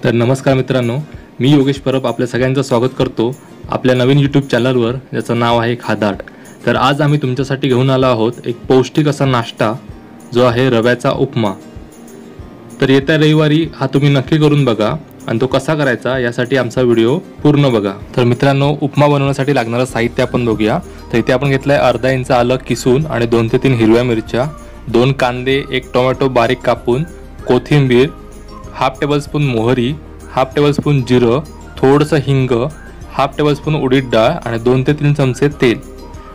तर नमस्कार मित्रांनो, मी योगेश परब आपल्या सगळ्यांचं स्वागत करतो आपल्या नवीन यूट्यूब चॅनलवर, ज्याचं नाव आहे खादाड। तर आज आम्ही तुमच्यासाठी घेऊन आलो आहोत एक पौष्टिक असा नाश्ता जो आहे रव्याचा उपमा। तर येत्या रविवारी हा तुम्ही नक्की करून बघा आणि तो कसा करायचा यासाठी आमचा व्हिडिओ पूर्ण बघा। तर मित्रांनो, उपमा बनवण्यासाठी लागणारं साहित्य आपण बघूया। तर इथे आपण घेतलंय अर्धा इंच आलं किसून आणि 2 ते 3 हिरव्या मिरच्या, 2 कांदे, 1 टोमॅटो बारीक कापून, कोथिंबीर, हाफ टेबलस्पून मोहरी, हाफ टेबलस्पून जिरं, थोडंसं हिंग, हाफ टेबलस्पून उडीद डाळ आणि 2 ते 3 चमचे तेल।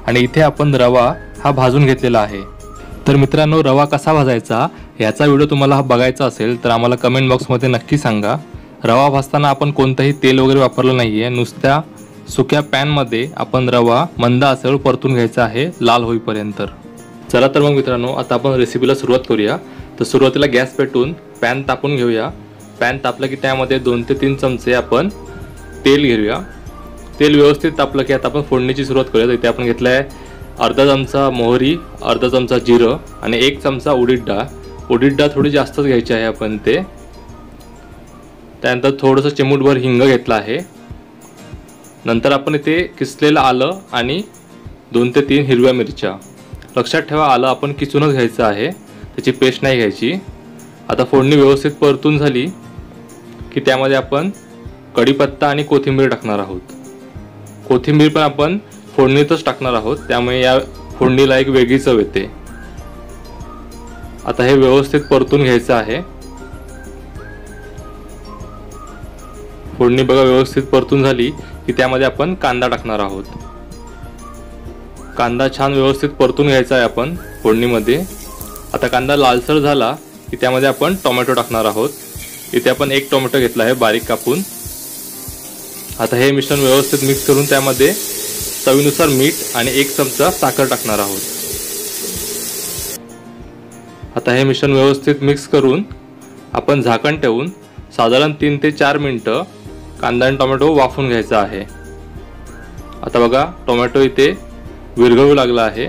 आणि इथे आपण रवा हा भाजून घेतलेला आहे। तर मित्रांनो, रवा कसा भाजायचा याचा व्हिडिओ तुम्हाला बघायचा असेल तर आम्हाला कमेंट बॉक्समध्ये नक्की सांगा। रवा भाजताना आपण कोणतंही तेल वगैरे वापरलं नाहीये, नुसत्या सुक्या पॅनमध्ये आपण रवा मंद आचेवर परतून घ्यायचा आहे लाल होईपर्यंत। चला तर मग मित्रांनो, आता आपण रेसिपीला सुरुवात करूया। तर सुरुवातीला गॅस पेटवून पॅन तापून घेऊया। पॅन तापलं की त्यामध्ये 2 ते 3 चमचे आपण तेल घेऊया। तेल व्यवस्थित तापलं की आता आपण फोडणीची सुरुवात करूया। इथे आपण घेतलं आहे अर्धा चमचा मोहरी, अर्धा चमचा जिरं आणि 1 चमचा उडीद डाळ। उडीद डाळ थोडी जास्तच घ्यायची आहे आपण ते। त्यानंतर थोडंसं चिमूटभर हिंग घेतला आहे। नंतर आपण इथे किसलेलं आलं आणि 2 ते 3 हिरव्या मिरच्या। लक्षात ठेवा, आलं आपण किसूनच घ्यायचं आहे, त्याची पेस्ट नाही घ्यायची। आता फोडणी व्यवस्थित परतून झाली की त्यामध्ये आपण कढीपत्ता आणि कोथिंबीर टाकणार आहोत। कोथिंबीर पण आपण फोडणीतच टाकणार आहोत, त्यामुळे या फोडणीला एक वेगळी चव येते। आता हे व्यवस्थित परतून घ्यायचं आहे। फोडणी बघा व्यवस्थित परतून झाली की त्यामध्ये आपण कांदा टाकणार आहोत। कांदा छान व्यवस्थित परतून घ्यायचा आहे आपण फोडणीमध्ये। आता कांदा लालसर झाला की त्यामध्ये आपण टोमॅटो टाकणार आहोत। इथे आपण 1 टोमॅटो घेतला आहे बारीक कापून। आता हे मिश्रण व्यवस्थित मिक्स करून त्यामध्ये चवीनुसार मीठ आणि 1 चमचा साखर टाकणार आहोत। आता हे मिश्रण व्यवस्थित मिक्स करून आपण झाकण ठेवून साधारण 3 ते 4 मिनिटं कांदा आणि टोमॅटो वाफवून घ्यायचा आहे। आता बघा, टोमॅटो इथे विरघळू लागला आहे।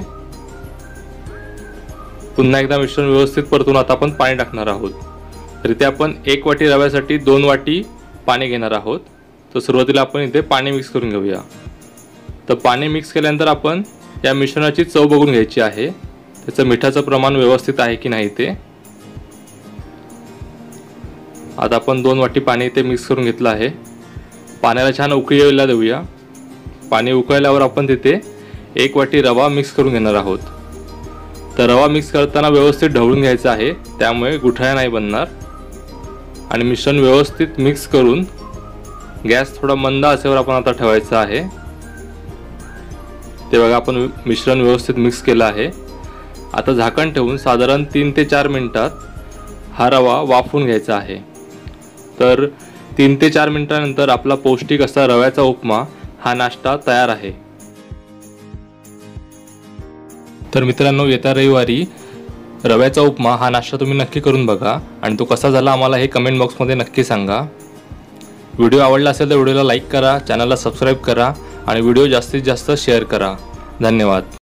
पुन्हा एकदा मिश्रण व्यवस्थित परतून आता आपण पाणी टाकणार आहोत। तर इथे आपण 1 वाटी रव्यासाठी 2 वाटी पाणी घेणार आहोत। तर सुरुवातीला आपण इथे पाणी मिक्स करून घेऊया। तर पाणी मिक्स केल्यानंतर आपण या मिश्रणाची चव बघून घ्यायची आहे, त्याचं मिठाचं प्रमाण व्यवस्थित आहे की नाही ते। आता आपण 2 वाटी पाणी इथे मिक्स करून घेतलं आहे। पाण्याला छान उकळी यायला देऊया। पाणी उकळल्यावर आपण तिथे 1 वाटी रवा मिक्स करून घेणार आहोत। तर रवा मिक्स करताना व्यवस्थित ढवळून घ्यायचा आहे, त्यामुळे गुठळ्या नाही बनणार। आणि मिश्रण व्यवस्थित मिक्स करून गॅस थोडा मंद आचेवर आपण आता ठेवायचा आहे। ते बघा, आपण मिश्रण व्यवस्थित मिक्स केलं आहे। आता झाकण ठेवून साधारण 3 ते 4 मिनिटात हा रवा वाफवून घ्यायचा आहे। तर 3 ते 4 मिनिटांनंतर आपला पौष्टिक असा रव्याचा उपमा हा नाश्ता तयार आहे। तर मित्रांनो, येत्या रविवारी रव्याचा उपमा हा नाश्ता तुम्ही नक्की करून बघा आणि तो कसा झाला आम्हाला हे कमेंट बॉक्समध्ये नक्की सांगा। व्हिडिओ आवडला असेल तर व्हिडिओला लाईक करा, चॅनलला सबस्क्राईब करा आणि व्हिडिओ जास्तीत जास्त शेअर करा। धन्यवाद।